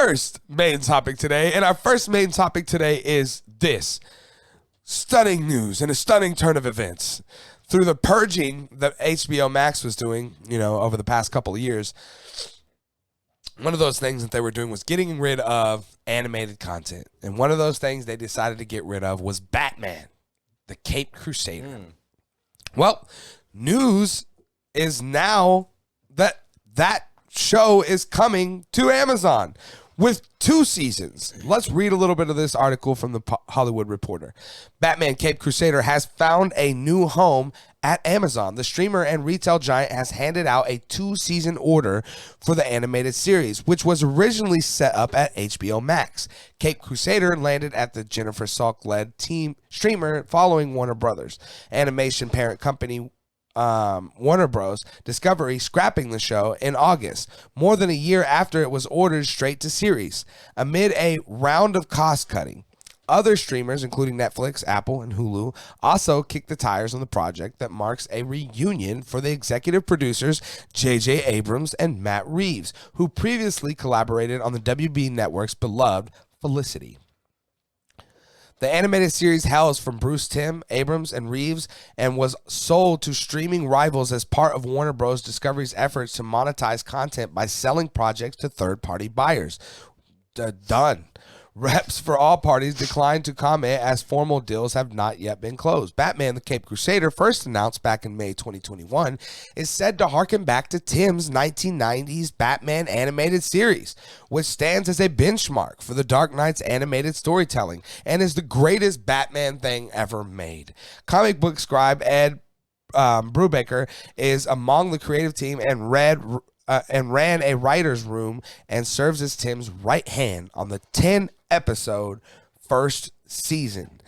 first main topic today. And our first main topic today is this. Stunning news and a stunning turn of events. Through the purging that HBO Max was doing, over the past couple of years, one of those things that they were doing was getting rid of animated content. And one of those things they decided to get rid of was Batman, the Caped Crusader. Well, news is now that show is coming to Amazon with 2 seasons. Let's read a little bit of this article from the Hollywood Reporter. Batman Caped Crusader has found a new home at Amazon. The streamer and retail giant has handed out a 2-season order for the animated series, which was originally set up at HBO Max. Caped Crusader landed at the Jennifer Salk-led team streamer following Warner Brothers. Animation parent company Warner Bros. Discovery scrapping the show in August, more than a year after it was ordered straight to series. Amid a round of cost-cutting, other streamers, including Netflix, Apple, and Hulu, also kicked the tires on the project that marks a reunion for the executive producers J.J. Abrams and Matt Reeves, who previously collaborated on the WB Network's beloved Felicity. The animated series hails from Bruce Timm, Abrams, and Reeves, and was sold to streaming rivals as part of Warner Bros. Discovery's efforts to monetize content by selling projects to third-party buyers. Done. Reps for all parties declined to comment as formal deals have not yet been closed. Batman the Caped Crusader, first announced back in May 2021, is said to harken back to Timm's 1990s Batman animated series, which stands as a benchmark for the Dark Knight's animated storytelling and is the greatest Batman thing ever made. Comic book scribe Ed Brubaker is among the creative team and ran a writer's room and serves as Timm's right hand on the 10-episode first season.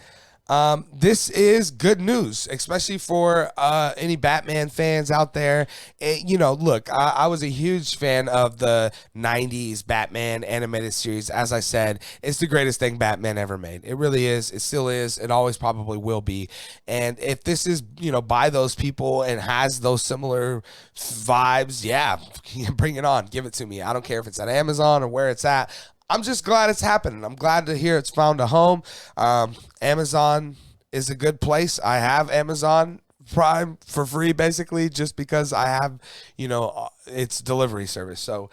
This is good news, especially for any Batman fans out there. Look, I was a huge fan of the 90s Batman animated series. As I said, it's the greatest thing Batman ever made. It really is. It still is. It always probably will be. And if this is, by those people and has those similar vibes, yeah, bring it on. Give it to me. I don't care if it's at Amazon or where it's at. I'm just glad it's happening. I'm glad to hear it's found a home. Amazon is a good place. I have Amazon Prime for free, basically, just because I have, its delivery service. So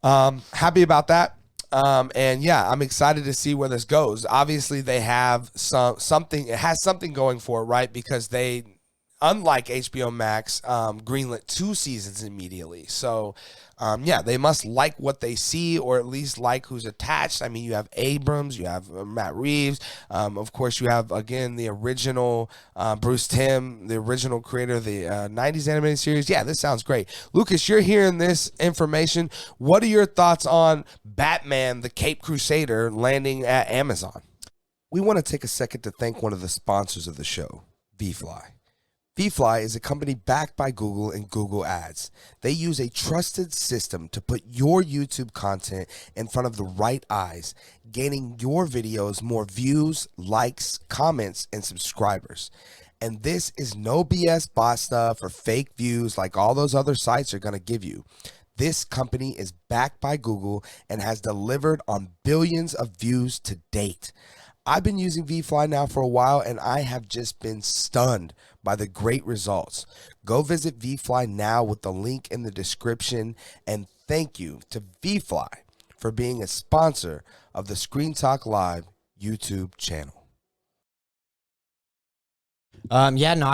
happy about that. And yeah, I'm excited to see where this goes. Obviously, they have something. It has something going for it, right? Because they, unlike HBO Max, greenlit 2 seasons immediately. So, they must like what they see, or at least like who's attached. I mean, you have Abrams, you have Matt Reeves. Of course, you have, again, the original Bruce Timm, the original creator of the 90s animated series. Yeah, this sounds great. Lucas, you're hearing this information. What are your thoughts on Batman, the Caped Crusader, landing at Amazon? We want to take a second to thank one of the sponsors of the show, VFly. VFly is a company backed by Google and Google Ads. They use a trusted system to put your YouTube content in front of the right eyes, gaining your videos more views, likes, comments, and subscribers. And this is no BS bot stuff or fake views like all those other sites are going to give you. This company is backed by Google and has delivered on billions of views to date. I've been using VFly now for a while, and I have just been stunned by the great results. Go visit VFly now with the link in the description, and thank you to VFly for being a sponsor of the Screen Talk Live YouTube channel. I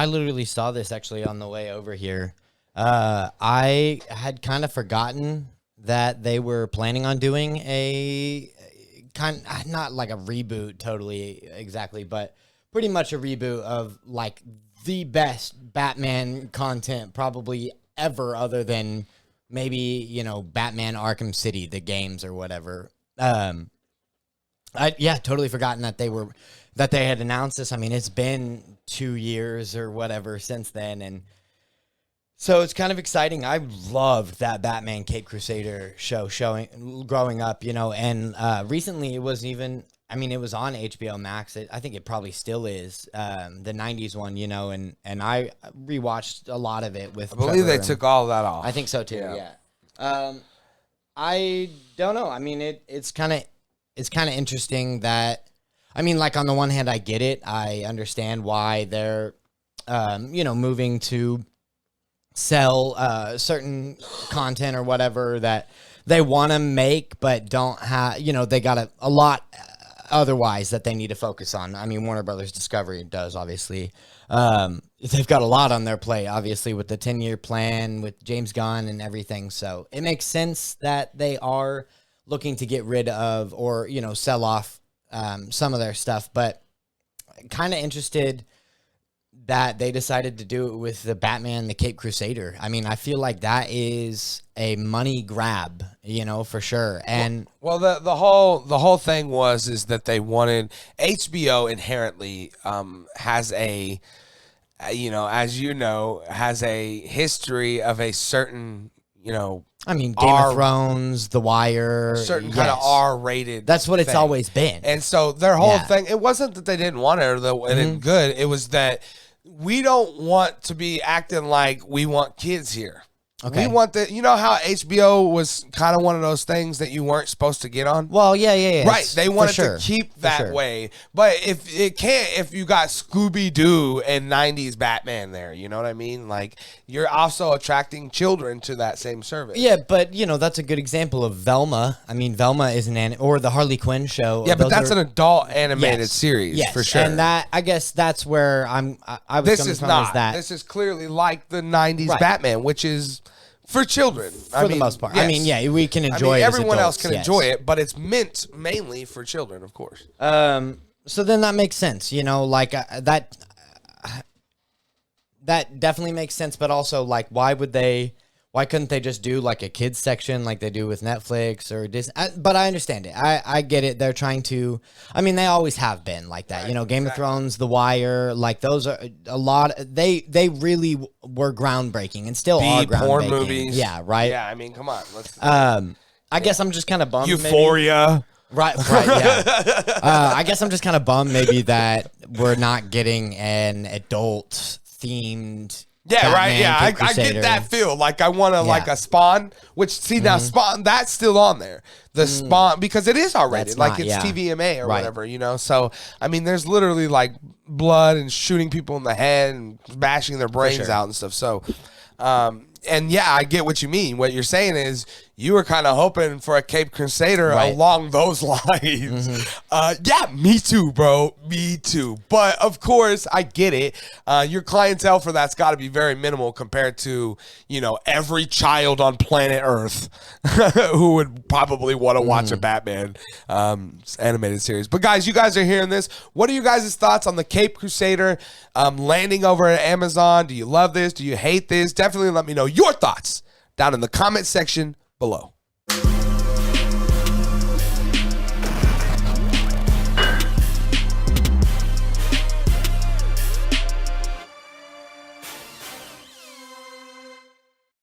literally saw this actually on the way over here. I had kind of forgotten that they were planning on doing a not like a reboot totally exactly, but pretty much a reboot of like the best Batman content probably ever, other than maybe, Batman Arkham City, the games or whatever. Totally forgotten that they had announced this. I mean, it's been 2 years or whatever since then, and so it's kind of exciting. I loved that Batman Caped Crusader show growing up, and recently it was even, it was on HBO Max. I think it probably still is, the 90s one, and I rewatched a lot of it with I believe Trevor, they took all of that off. I think so too, yeah. I don't know. I mean, it's kind of interesting that, I mean, like on the one hand, I get it. I understand why they're, moving to sell certain content or whatever that they want to make, but don't have, they got a lot otherwise that they need to focus on. I mean, Warner Brothers Discovery does, obviously. They've got a lot on their plate, obviously, with the 10-year plan, with James Gunn and everything. So it makes sense that they are looking to get rid of or, sell off some of their stuff. But kind of interested that they decided to do it with the Batman, the Cape Crusader. I mean, I feel like that is a money grab, for sure. And the whole thing is that they wanted HBO inherently has a has a history of a certain I mean, Game of Thrones, The Wire, certain kind of R-rated. That's what it's thing. Always been. And so their whole thing, it wasn't that they didn't want it or that it didn't good. It was that we don't want to be acting like we want kids here. Okay. We want how HBO was kind of one of those things that you weren't supposed to get on? Well, yeah. Right. They wanted to keep that way. But if you got Scooby-Doo and 90s Batman there, you know what I mean? Like, you're also attracting children to that same service. Yeah, but, that's a good example of Velma. I mean, Velma is or the Harley Quinn show. Yeah, but that's an adult animated series, for sure. And I guess that's where I was coming from. This is clearly like the 90s Batman, which is for children. For the most part. Yes. I mean, yeah, we can enjoy it. Everyone else can enjoy it, but it's meant mainly for children, of course. So then that makes sense, like that definitely makes sense, but also like why couldn't they just do like a kids section like they do with Netflix or Disney? But I understand it. I get it. They're trying to, I mean, they always have been like that. Right, Game of Thrones, The Wire, like those are a lot. They really were groundbreaking and still are groundbreaking. Porn movies. Yeah, right. Yeah, I mean, come on. I guess I'm just kind of bummed. Euphoria. Right, yeah. I guess I'm just kind of bummed maybe that we're not getting an adult themed. Yeah, Batman, right. Yeah, I get that feel. Like I want to like a Spawn, which now Spawn that's still on there. The Spawn because it is R-rated, like it's TVMA or whatever, So I mean, there's literally like blood and shooting people in the head and bashing their brains out and stuff. So, and yeah, I get what you mean. What you're saying is you were kind of hoping for a Cape Crusader along those lines. Yeah, me too, bro. Me too. But of course, I get it. Your clientele for that's got to be very minimal compared to, every child on planet Earth who would probably want to watch a Batman animated series. But guys, you guys are hearing this. What are you guys' thoughts on the Cape Crusader landing over at Amazon? Do you love this? Do you hate this? Definitely let me know your thoughts down in the comment section below.